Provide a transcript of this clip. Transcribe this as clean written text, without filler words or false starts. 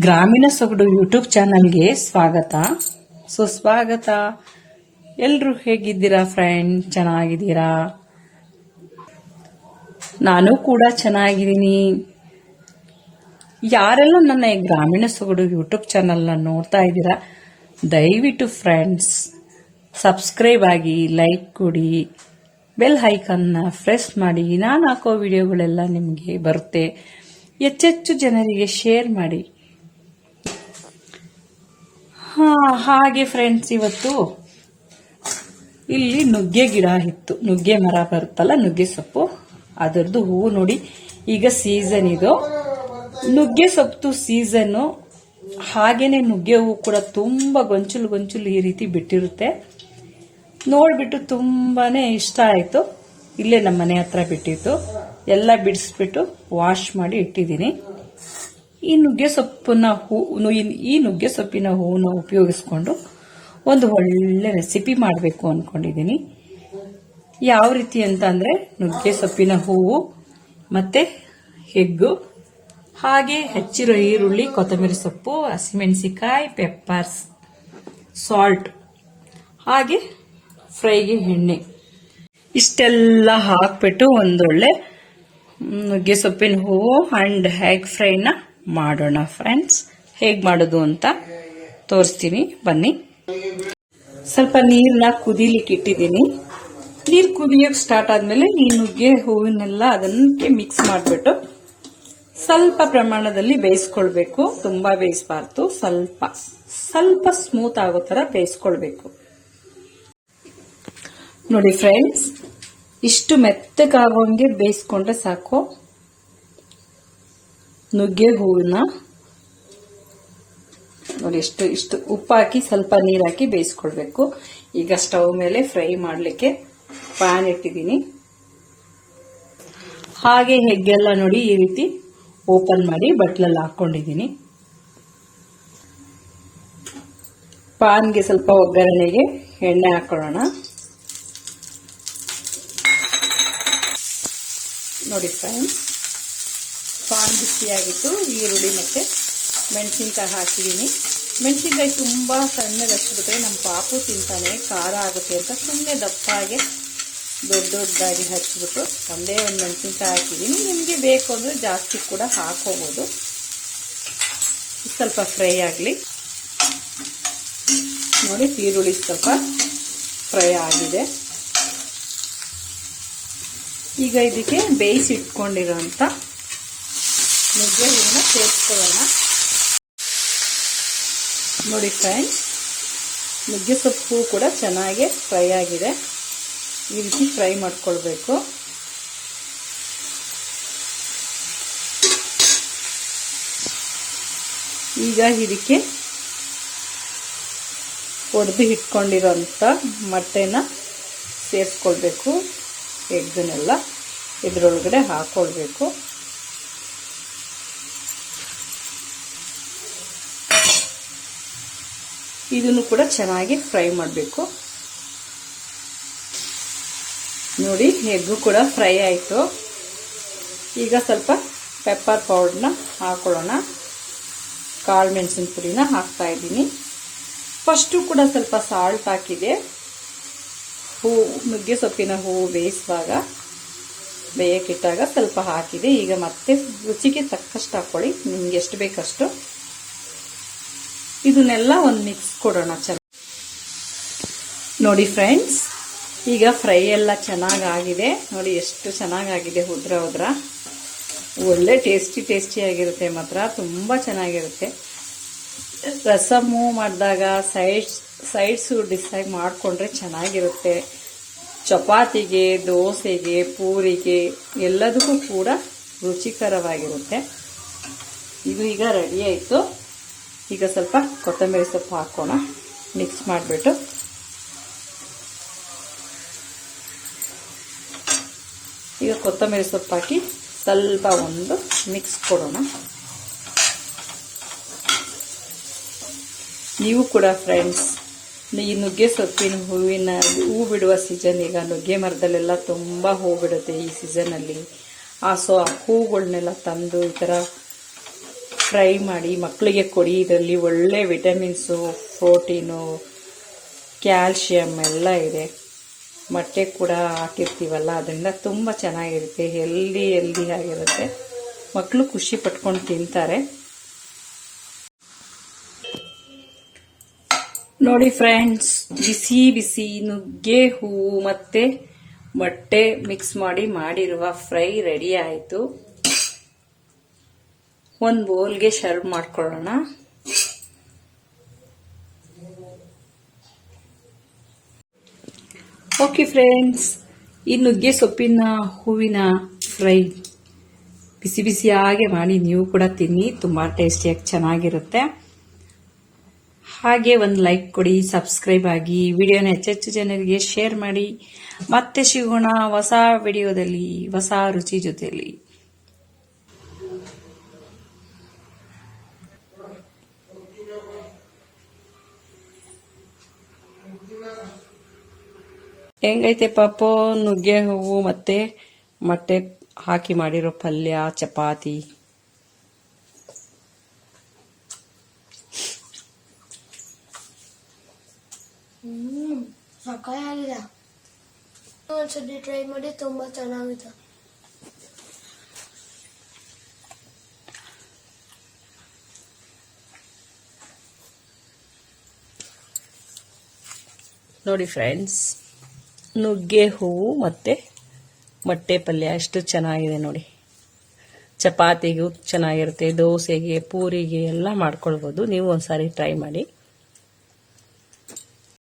ಗ್ರಾಮೀಣ ಸೊಗಡು ಯೂಟ್ಯೂಬ್ ಚಾನಲ್ಗೆ ಸ್ವಾಗತ. ಸುಸ್ವಾಗತ. ಎಲ್ರು ಹೇಗಿದ್ದೀರಾ ಫ್ರೆಂಡ್? ಚೆನ್ನಾಗಿದ್ದೀರಾ? ನಾನು ಕೂಡ ಚೆನ್ನಾಗಿದ್ದೀನಿ. ಯಾರೆಲ್ಲ ನನ್ನ ಈ ಗ್ರಾಮೀಣ ಸೊಗಡು ಯೂಟ್ಯೂಬ್ ಚಾನಲ್ನ ನೋಡ್ತಾ ಇದ್ದೀರಾ, ದಯವಿಟ್ಟು ಫ್ರೆಂಡ್ಸ್ ಸಬ್ಸ್ಕ್ರೈಬ್ ಆಗಿ, ಲೈಕ್ ಕೊಡಿ, ಬೆಲ್ ಐಕಾನ್ನ ಪ್ರೆಸ್ ಮಾಡಿ. ನಾನು ಹಾಕೋ ವಿಡಿಯೋಗಳೆಲ್ಲ ನಿಮಗೆ ಬರುತ್ತೆ. ಹೆಚ್ಚೆಚ್ಚು ಜನರಿಗೆ ಶೇರ್ ಮಾಡಿ. ಹಾಗೆ ಫ್ರೆಂಡ್ಸ್, ಇವತ್ತು ಇಲ್ಲಿ ನುಗ್ಗೆ ಗಿಡ ಇತ್ತು. ನುಗ್ಗೆ ಮರ ಬರುತ್ತಲ್ಲ, ನುಗ್ಗೆ ಸೊಪ್ಪು, ಅದರದ್ದು ಹೂವು ನೋಡಿ. ಈಗ ಸೀಸನ್ ಇದು, ನುಗ್ಗೆ ಸೊಪ್ಪು ಸೀಸನ್ನು. ಹಾಗೇನೆ ನುಗ್ಗೆ ಹೂವು ಕೂಡ ತುಂಬಾ ಗೊಂಚಲು ಗೊಂಚಲು ಈ ರೀತಿ ಬಿಟ್ಟಿರುತ್ತೆ. ನೋಡ್ಬಿಟ್ಟು ತುಂಬಾನೇ ಇಷ್ಟ ಆಯ್ತು. ಇಲ್ಲೇ ನಮ್ಮ ಮನೆ ಹತ್ರ ಬಿಟ್ಟಿತ್ತು. ಎಲ್ಲ ಬಿಡಿಸ್ಬಿಟ್ಟು ವಾಶ್ ಮಾಡಿ ಇಟ್ಟಿದ್ದೀನಿ. ಈ ನುಗ್ಗೆ ಸೊಪ್ಪಿನ ಹೂವನ್ನು ಉಪಯೋಗಿಸ್ಕೊಂಡು ಒಂದು ಒಳ್ಳೆ ರೆಸಿಪಿ ಮಾಡಬೇಕು ಅನ್ಕೊಂಡಿದ್ದೀನಿ. ಯಾವ ರೀತಿ ಅಂತ ಅಂದ್ರೆ, ನುಗ್ಗೆ ಸೊಪ್ಪಿನ ಹೂವು ಮತ್ತೆ ಎಗ್ಗು, ಹಾಗೆ ಹೆಚ್ಚಿರೋ ಈರುಳ್ಳಿ, ಕೊತ್ತಂಬರಿ ಸೊಪ್ಪು, ಹಸಿಮೆಣಸಿಕಾಯಿ, ಪೆಪ್ಪರ್ಸ್, ಸಾಲ್ಟ್, ಹಾಗೆ ಫ್ರೈಗೆ ಎಣ್ಣೆ, ಇಷ್ಟೆಲ್ಲ ಹಾಕ್ಬಿಟ್ಟು ಒಂದೊಳ್ಳೆ ನುಗ್ಗೆ ಸೊಪ್ಪಿನ ಹೂವು ಅಂಡ್ ಎಗ್ ಫ್ರೈನ ಮಾಡೋಣ ಫ್ರೆಂಡ್ಸ್. ಹೇಗ್ ಮಾಡೋದು ಅಂತ ತೋರಿಸ್ತೀನಿ, ಬನ್ನಿ. ಸ್ವಲ್ಪ ನೀರನ್ನ ಕುದಿಲಿಕ್ಕೆ ಇಟ್ಟಿದ್ದೀನಿ. ನೀರು ಕುದಿಯೋಕೆ ಸ್ಟಾರ್ಟ್ ಆದ್ಮೇಲೆ ಈ ನುಗ್ಗೆ ಹೂವಿನೆಲ್ಲ ಅದಕ್ಕೆ ಮಿಕ್ಸ್ ಮಾಡಿಬಿಟ್ಟು ಸ್ವಲ್ಪ ಪ್ರಮಾಣದಲ್ಲಿ ಬೇಯಿಸ್ಕೊಳ್ಬೇಕು. ತುಂಬಾ ಬೇಯಿಸಬಾರ್ದು, ಸ್ವಲ್ಪ ಸ್ಮೂತ್ ಆಗೋ ತರ ಬೇಯಿಸ್ಕೊಳ್ಬೇಕು. ನೋಡಿ ಫ್ರೆಂಡ್ಸ್, ಇಷ್ಟು ಮೆತ್ತಗಾಗೋಂಗೆ ಬೇಯಿಸ್ಕೊಂಡ್ರೆ ಸಾಕು. ನುಗ್ಗೆ ಹೂವನ್ನ ನೋಡಿ, ಇಷ್ಟು ಉಪ್ಪು ಹಾಕಿ ಸ್ವಲ್ಪ ನೀರು ಹಾಕಿ ಬೇಯಿಸ್ಕೊಳ್ಬೇಕು. ಈಗ ಸ್ಟವ್ ಮೇಲೆ ಫ್ರೈ ಮಾಡಲಿಕ್ಕೆ ಪ್ಯಾನ್ ಇಟ್ಟಿದ್ದೀನಿ. ಹಾಗೆ ಎಗ್ಗೆಲ್ಲ ನೋಡಿ ಈ ರೀತಿ ಓಪನ್ ಮಾಡಿ ಬಟ್ಲಲ್ಲಿ ಹಾಕೊಂಡಿದ್ದೀನಿ. ಪ್ಯಾನ್ಗೆ ಸ್ವಲ್ಪ ಒಗ್ಗರಣೆಗೆ ಎಣ್ಣೆ ಹಾಕೊಳ್ಳೋಣ. ನೋಡಿ ಫ್ರೆಂಡ್ಸ್, ಪಾನ್ ಬಿಸಿಯಾಗಿತ್ತು. ಈರುಳ್ಳಿ ಮತ್ತೆ ಮೆಣಸಿನ್ಕಾಯಿ ಹಾಕಿದ್ದೀನಿ. ಮೆಣಸಿನ್ಕಾಯಿ ತುಂಬಾ ಸಣ್ಣಗೆ ಹಚ್ಚಿಬಿಟ್ರೆ ನಮ್ಮ ಪಾಪು ತಿಂತಾನೆ, ಖಾರ ಆಗುತ್ತೆ ಅಂತ ಸುಮ್ಮನೆ ದಪ್ಪಾಗೆ ದೊಡ್ಡದಾಗಿ ಹಚ್ಚಿಬಿಟ್ಟು ಒಂದೇ ಒಂದು ಮೆಣಸಿನ್ಕಾಯಿ ಹಾಕಿದ್ದೀನಿ. ನಿಮಗೆ ಬೇಕು ಅಂದ್ರೆ ಜಾಸ್ತಿ ಕೂಡ ಹಾಕೋಬಹುದು. ಸ್ವಲ್ಪ ಫ್ರೈ ಆಗಲಿ. ನೋಡಿ, ಈರುಳ್ಳಿ ಸ್ವಲ್ಪ ಫ್ರೈ ಆಗಿದೆ. ಈಗ ಇದಕ್ಕೆ ಬೇಯಿಸಿ ಇಟ್ಕೊಂಡಿರೋಂಥ ನುಗ್ಗೆ ಹೂವನ್ನ ಸೇರಿಸ್ಕೊಳ್ಳೋಣ. ನೋಡಿ ಫ್ರೆಂಡ್ಸ್, ನುಗ್ಗೆ ಸೊಪ್ಪು ಕೂಡ ಚೆನ್ನಾಗಿ ಫ್ರೈ ಆಗಿದೆ. ಈ ರೀತಿ ಫ್ರೈ ಮಾಡ್ಕೊಳ್ಬೇಕು. ಈಗ ಇದಕ್ಕೆ ಒಡೆದು ಇಟ್ಕೊಂಡಿರೋಂಥ ಮೊಟ್ಟೆನ ಸೇರಿಸ್ಕೊಳ್ಬೇಕು. ಎಗ್ಗನ್ನೆಲ್ಲ ಇದರೊಳಗಡೆ ಹಾಕೊಳ್ಬೇಕು. ಇದನ್ನು ಕೂಡ ಚೆನ್ನಾಗಿ ಫ್ರೈ ಮಾಡಬೇಕು. ನೋಡಿ, ಎಗ್ಗು ಕೂಡ ಫ್ರೈ ಆಯಿತು. ಈಗ ಸ್ವಲ್ಪ ಪೆಪ್ಪರ್ ಪೌಡರ್ನ ಹಾಕೊಳ್ಳೋಣ. ಕಾಳು ಮೆಣಸಿನ ಪುಡಿನ ಹಾಕ್ತಾ ಇದ್ದೀನಿ. ಫಸ್ಟು ಕೂಡ ಸ್ವಲ್ಪ ಸಾಲ್ಟ್ ಹಾಕಿದೆ. ನುಗ್ಗೆ ಸೊಪ್ಪಿನ ಹೂವು ಬೇಯಕ್ಕಿಟ್ಟಾಗ ಸ್ವಲ್ಪ ಹಾಕಿದೆ. ಈಗ ಮತ್ತೆ ರುಚಿಗೆ ತಕ್ಕಷ್ಟು ಹಾಕೊಳ್ಳಿ, ನಿಮ್ಗೆ ಎಷ್ಟು ಬೇಕಷ್ಟು. ಇದನ್ನೆಲ್ಲ ಒಂದು ಮಿಕ್ಸ್ ಕೊಡೋಣ ಚೆನ್ನಾಗಿ. ನೋಡಿ ಫ್ರೆಂಡ್ಸ್, ಈಗ ಫ್ರೈ ಎಲ್ಲ ಚೆನ್ನಾಗಾಗಿದೆ. ನೋಡಿ ಎಷ್ಟು ಚೆನ್ನಾಗಾಗಿದೆ, ಉದ್ರ ಒಳ್ಳೆ ಟೇಸ್ಟಿ ಆಗಿರುತ್ತೆ. ಮಾತ್ರ ತುಂಬಾ ಚೆನ್ನಾಗಿರುತ್ತೆ. ರಸಮ್ಮು ಮಾಡಿದಾಗ ಸೈಡ್ಸು ಡಿಸೈಡ್ ಮಾಡಿಕೊಂಡ್ರೆ ಚೆನ್ನಾಗಿರುತ್ತೆ. ಚಪಾತಿಗೆ, ದೋಸೆಗೆ, ಪೂರಿಗೆ ಎಲ್ಲದಕ್ಕೂ ಕೂಡ ರುಚಿಕರವಾಗಿರುತ್ತೆ. ಇದು ಈಗ ರೆಡಿ ಆಯಿತು. ಈಗ ಸ್ವಲ್ಪ ಕೊತ್ತಂಬರಿ ಸೊಪ್ಪು ಹಾಕೋಣ. ಮಿಕ್ಸ್ ಮಾಡಿಬಿಟ್ಟು ಈಗ ಕೊತ್ತಂಬರಿ ಸೊಪ್ಪು ಹಾಕಿ ಸ್ವಲ್ಪ ಒಂದು ಮಿಕ್ಸ್ ಕೊಡೋಣ. ನೀವು ಕೂಡ ಫ್ರೆಂಡ್ಸ್, ಈ ನುಗ್ಗೆ ಸೊಪ್ಪಿನ ಹೂ ಬಿಡುವ ಸೀಸನ್. ಈಗ ನುಗ್ಗೆ ಮರದಲ್ಲೆಲ್ಲ ತುಂಬಾ ಹೂ ಬಿಡುತ್ತೆ ಈ ಸೀಸನ್ ಅಲ್ಲಿ. ಆ ಹೂಗಳನ್ನೆಲ್ಲ ತಂದು ಈ ತರ ಫ್ರೈ ಮಾಡಿ ಮಕ್ಕಳಿಗೆ ಕೊಡಿ. ಇದರಲ್ಲಿ ಒಳ್ಳೆ ವಿಟಮಿನ್ಸು, ಪ್ರೋಟೀನು, ಕ್ಯಾಲ್ಶಿಯಂ ಎಲ್ಲ ಇದೆ. ಮೊಟ್ಟೆ ಕೂಡ ಹಾಕಿರ್ತೀವಲ್ಲ, ಅದರಿಂದ ತುಂಬ ಚೆನ್ನಾಗಿರುತ್ತೆ, ಹೆಲ್ದಿ ಆಗಿರುತ್ತೆ. ಮಕ್ಕಳು ಖುಷಿ ಪಟ್ಕೊಂಡು ತಿಂತಾರೆ. ನೋಡಿ ಫ್ರೆಂಡ್ಸ್, ಬಿಸಿ ಬಿಸಿ ನುಗ್ಗೆ ಹೂವು ಮತ್ತೆ ಮೊಟ್ಟೆ ಮಿಕ್ಸ್ ಮಾಡಿರುವ ಫ್ರೈ ರೆಡಿ ಆಯಿತು. ಒಂದು ಬೌಲ್ಗೆ ಸರ್ವ್ ಮಾಡ್ಕೊಳ್ಳೋಣ. ಓಕೆ ಫ್ರೆಂಡ್ಸ್, ಈ ನುಗ್ಗೆ ಸೊಪ್ಪಿನ ಹೂವಿನ ಫ್ರೈ ಬಿಸಿ ಬಿಸಿಯಾಗಿ ಮಾಡಿ ನೀವು ಕೂಡ ತಿನ್ನಿ, ತುಂಬಾ ಟೇಸ್ಟಿಯಾಗಿ ಚೆನ್ನಾಗಿರುತ್ತೆ. ಹಾಗೆ ಒಂದು ಲೈಕ್ ಕೊಡಿ, ಸಬ್ಸ್ಕ್ರೈಬ್ ಆಗಿ, ವಿಡಿಯೋನ ಹೆಚ್ಚೆಚ್ಚು ಜನರಿಗೆ ಶೇರ್ ಮಾಡಿ. ಮತ್ತೆ ಸಿಗೋಣ ಹೊಸ ವಿಡಿಯೋದಲ್ಲಿ ಹೊಸ ರುಚಿ ಜೊತೆಯಲ್ಲಿ. ಹೆಂಗೈತೆ ಪಾಪು ನುಗ್ಗೆ ಹೂವು ಮತ್ತೆ ಮೊಟ್ಟೆ ಹಾಕಿ ಮಾಡಿರೋ ಪಲ್ಯ, ಚಪಾತಿ. ಸಕಾಲಾಗಿದೆ. ಒಂದ್ಸತಿ ಟ್ರೈ ಮಾಡಿ, ತುಂಬಾ ಚೆನ್ನಾಗಿದೆ. ನೋಡಿ ಫ್ರೆಂಡ್ಸ್, ನುಗ್ಗೆ ಹೂವು ಮತ್ತೆ ಮೊಟ್ಟೆ ಪಲ್ಯ ಎಷ್ಟು ಚೆನ್ನಾಗಿದೆ ನೋಡಿ. ಚಪಾತಿಗೂ ಚೆನ್ನಾಗಿರುತ್ತೆ, ದೋಸೆಗೆ, ಪೂರಿಗೆ ಎಲ್ಲ ಮಾಡ್ಕೊಳ್ಬೋದು. ನೀವು ಒಂದ್ಸಾರಿ ಟ್ರೈ ಮಾಡಿ.